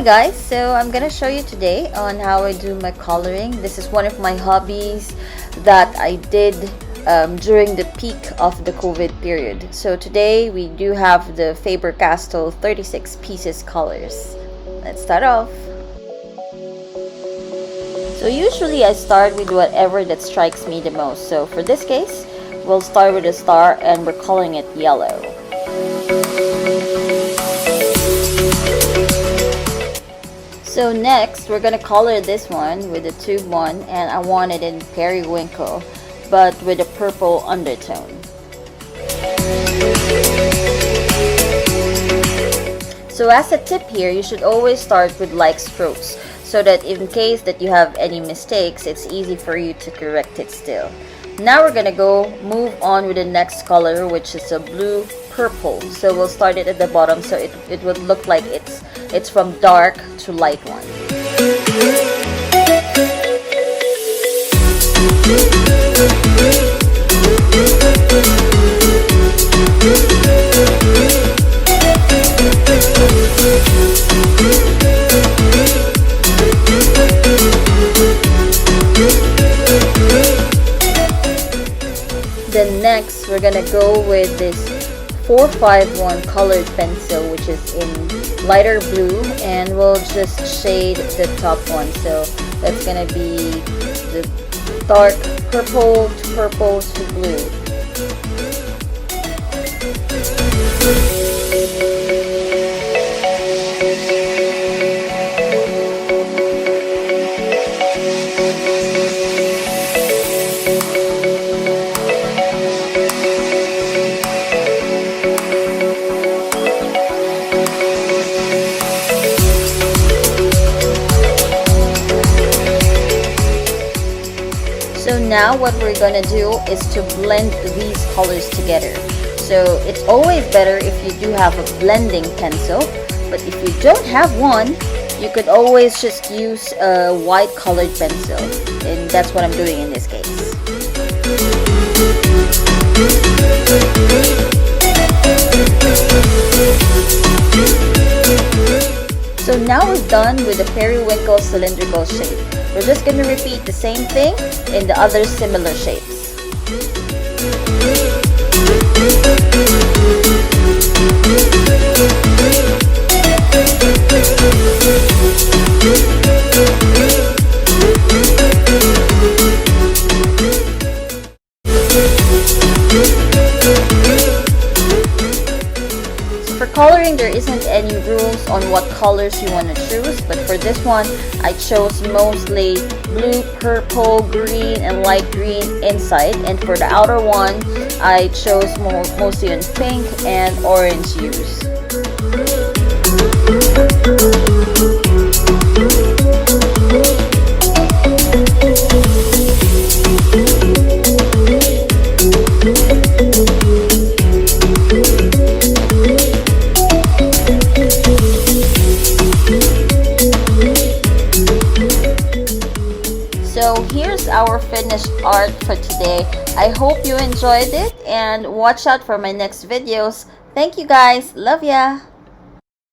guys, so I'm gonna show you today on how I do my coloring. This is one of my hobbies that I did during the peak of the COVID period. So today we do have the Faber Castell 36 pieces colors. Let's start off. So usually I start with whatever that strikes me the most. So for this case, we'll start with a star and we're calling it yellow. So next, we're gonna color this one with a tube one, and I want it in periwinkle, but with a purple undertone. So as a tip here, you should always start with light strokes, so that in case that you have any mistakes, it's easy for you to correct it still. Now we're gonna move on with the next color, which is a blue purple. So we'll start it at the bottom, so it would look like it's from dark to light one. Then next, we're gonna go with this 451 colored pencil, which is in lighter blue, and we'll just shade the top one. So that's gonna be the dark purple to blue. So now what we're gonna do is to blend these colors together. So it's always better if you do have a blending pencil, but if you don't have one, you could always just use a white colored pencil, and that's what I'm doing in this case. So now we're done with the periwinkle cylindrical shape. We're just going to repeat the same thing in the other similar shapes. For coloring, there isn't any rules on what colors you want to choose, but for this one, I chose mostly blue, purple, green, and light green inside, and for the outer one, I chose mostly on pink and orange hues. So here's our finished art for today. I hope you enjoyed it, and watch out for my next videos. Thank you guys. Love ya.